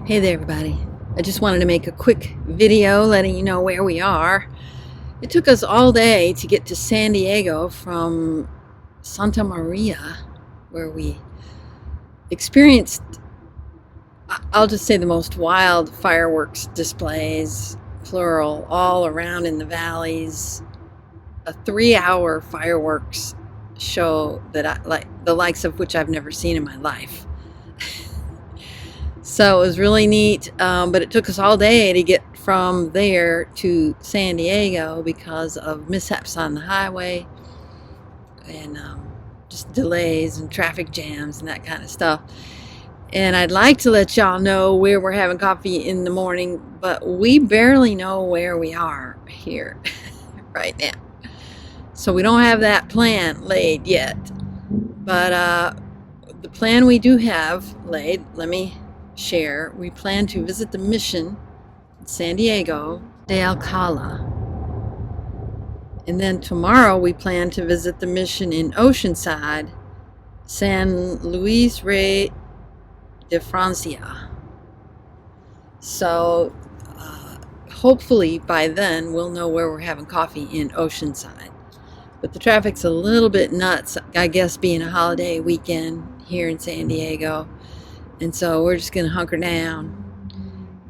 Hey there, everybody. I just wanted to make a quick video letting you know where we are. It took us all day to get to San Diego from Santa Maria, where we experienced, I'll just say, the most wild fireworks displays, plural, all around in the valleys. A 3-hour fireworks show that I like, the likes of which I've never seen in my life. So it was really neat, but it took us all day to get from there to San Diego because of mishaps on the highway and just delays and traffic jams and that kind of stuff. And I'd like to let y'all know where we're having coffee in the morning, but we barely know where we are here right now. So we don't have that plan laid yet. But the plan we do have laid, let me share. We plan to visit the mission in San Diego de Alcala, and then tomorrow we plan to visit the mission in Oceanside, San Luis Rey de Francia. So hopefully by then we'll know where we're having coffee in Oceanside. But the traffic's a little bit nuts, I guess, being a holiday weekend here in San Diego. And so we're just going to hunker down,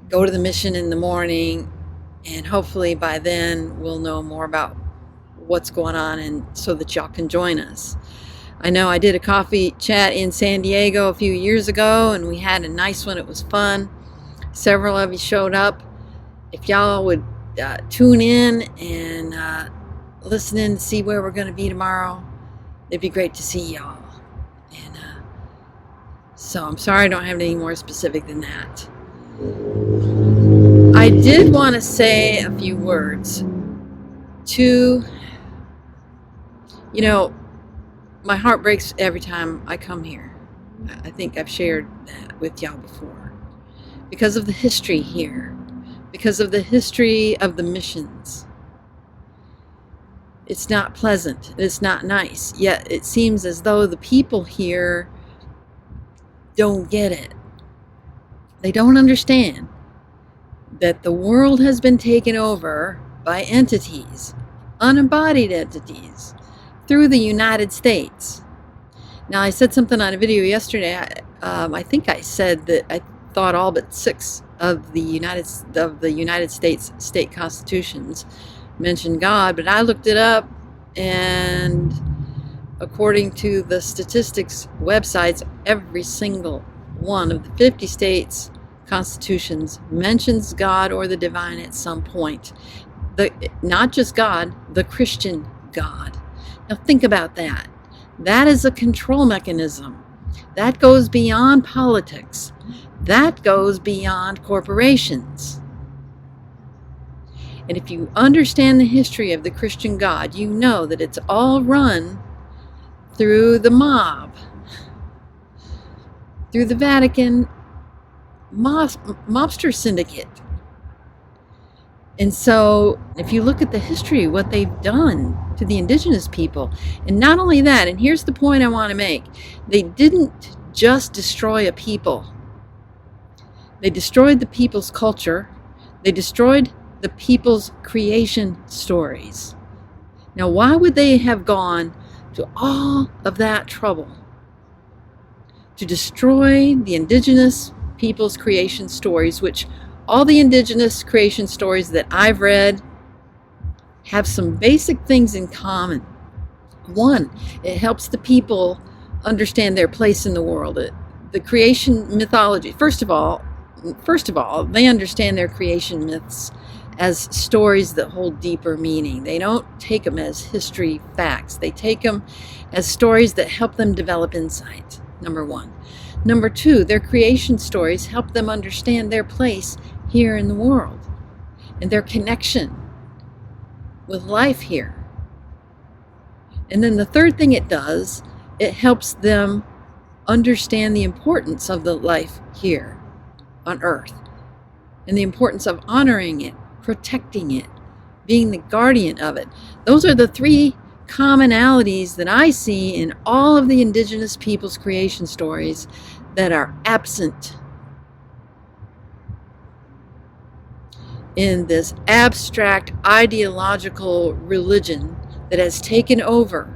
go to the mission in the morning, and hopefully by then we'll know more about what's going on, and so that y'all can join us. I know I did a coffee chat in San Diego a few years ago, and we had a nice one. It was fun. Several of you showed up. If y'all would tune in and listen in to see where we're going to be tomorrow, it'd be great to see y'all. And so I'm sorry I don't have any more specific than that. I did want to say a few words to, my heart breaks every time I come here. I think I've shared that with y'all before. Because of the history here, because of the history of the missions. It's not pleasant, it's not nice, yet it seems as though the people here don't get it. They don't understand that the world has been taken over by entities, unembodied entities, through the United States. Now, I said something on a video yesterday. I think I said that I thought all but 6 of the United States state constitutions mentioned God, but I looked it up, and according to the statistics websites, every single one of the 50 states' constitutions mentions God or the divine at some point. Not just God, the Christian God. Now think about that. That is a control mechanism. That goes beyond politics. That goes beyond corporations. And if you understand the history of the Christian God, you know that it's all run through the mob, through the Vatican mobster syndicate. And so if you look at the history, what they've done to the indigenous people, and not only that, and here's the point I want to make, they didn't just destroy a people. They destroyed the people's culture. They destroyed the people's creation stories. Now, why would they have gone to all of that trouble to destroy the indigenous people's creation stories, which all the indigenous creation stories that I've read have some basic things in common? One, it helps the people understand their place in the world. The creation mythology, first of all, they understand their creation myths as stories that hold deeper meaning. They don't take them as history facts. They take them as stories that help them develop insight, number one. Number two, their creation stories help them understand their place here in the world and their connection with life here. And then the third thing it does, it helps them understand the importance of the life here on Earth and the importance of honoring it, protecting it, being the guardian of it. Those are the 3 commonalities that I see in all of the indigenous people's creation stories that are absent in this abstract ideological religion that has taken over.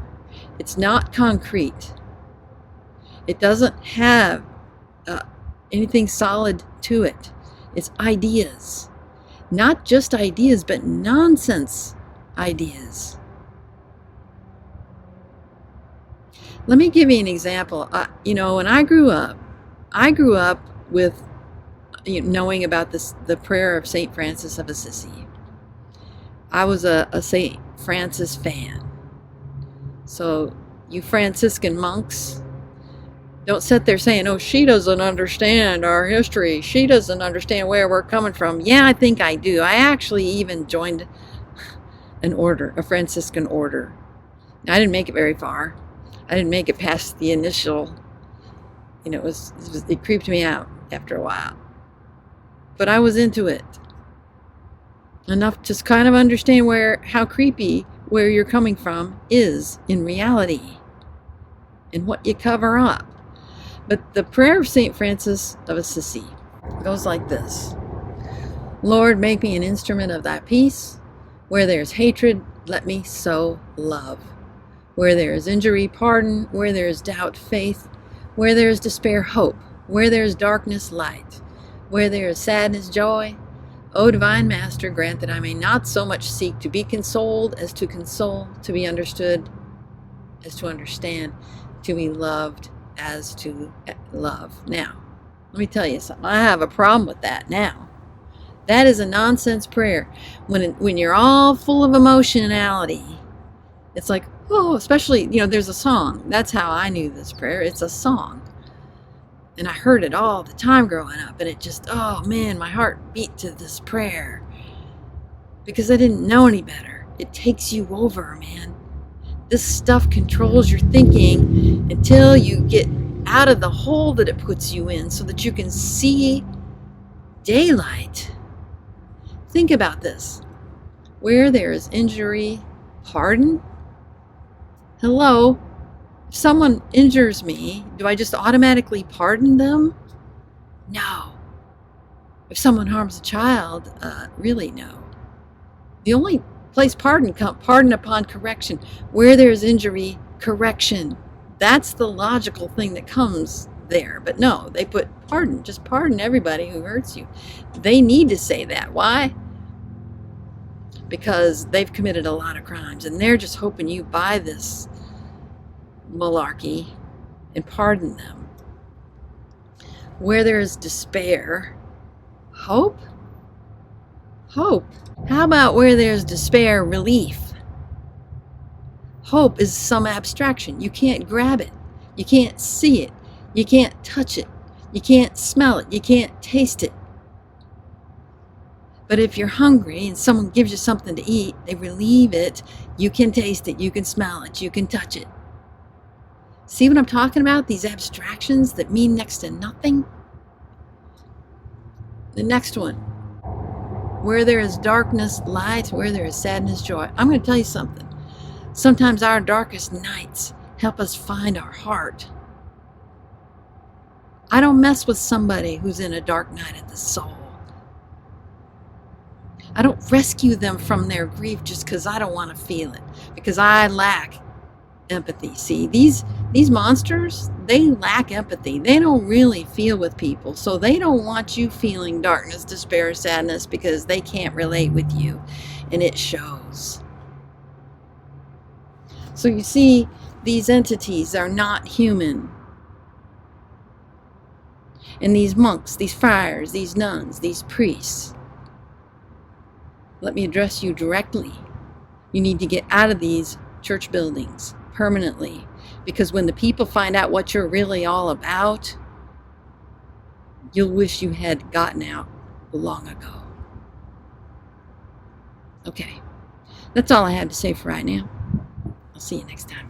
It's not concrete. It doesn't have anything solid to it. It's ideas. Not just ideas, but nonsense ideas. Let me give you an example. When I grew up with knowing about the prayer of St. Francis of Assisi. I was a St. Francis fan. So you Franciscan monks, don't sit there saying, oh, she doesn't understand our history. She doesn't understand where we're coming from. Yeah, I think I do. I actually even joined an order, a Franciscan order. I didn't make it very far. I didn't make it past the initial, it creeped me out after a while. But I was into it enough to kind of understand how creepy where you're coming from is in reality and what you cover up. But the prayer of St. Francis of Assisi goes like this. Lord, make me an instrument of thy peace. Where there's hatred, let me sow love. Where there is injury, pardon. Where there is doubt, faith. Where there is despair, hope. Where there is darkness, light. Where there is sadness, joy. O divine Master, grant that I may not so much seek to be consoled as to console, to be understood as to understand, to be loved as to love. Now, let me tell you something. I have a problem with that now. That is a nonsense prayer. When you're all full of emotionality, it's like, oh, especially, there's a song. That's how I knew this prayer. It's a song. And I heard it all the time growing up. And it just, oh man, my heart beat to this prayer. Because I didn't know any better. It takes you over, man. This stuff controls your thinking until you get out of the hole that it puts you in so that you can see daylight. Think about this. Where there is injury, pardon? Hello? If someone injures me, do I just automatically pardon them? No. If someone harms a child, really no. The only place pardon upon correction. Where there's injury, correction. That's the logical thing that comes there. But no, they put pardon. Just pardon everybody who hurts you. They need to say that. Why? Because they've committed a lot of crimes and they're just hoping you buy this malarkey and pardon them. Where there is despair, hope? Hope. How about where there's despair, relief? Hope is some abstraction. You can't grab it. You can't see it. You can't touch it. You can't smell it. You can't taste it. But if you're hungry and someone gives you something to eat, they relieve it. You can taste it. You can smell it. You can touch it. See what I'm talking about? These abstractions that mean next to nothing. The next one. Where there is darkness, light. Where there is sadness, joy. I'm going to tell you something. Sometimes our darkest nights help us find our heart. I don't mess with somebody who's in a dark night of the soul. I don't rescue them from their grief just because I don't want to feel it. Because I lack empathy. See, these monsters, they lack empathy. They don't really feel with people. So they don't want you feeling darkness, despair, sadness because they can't relate with you. And it shows. So you see, these entities are not human. And these monks, these friars, these nuns, these priests, let me address you directly. You need to get out of these church buildings permanently, because when the people find out what you're really all about, you'll wish you had gotten out long ago. Okay, that's all I had to say for right now. I'll see you next time.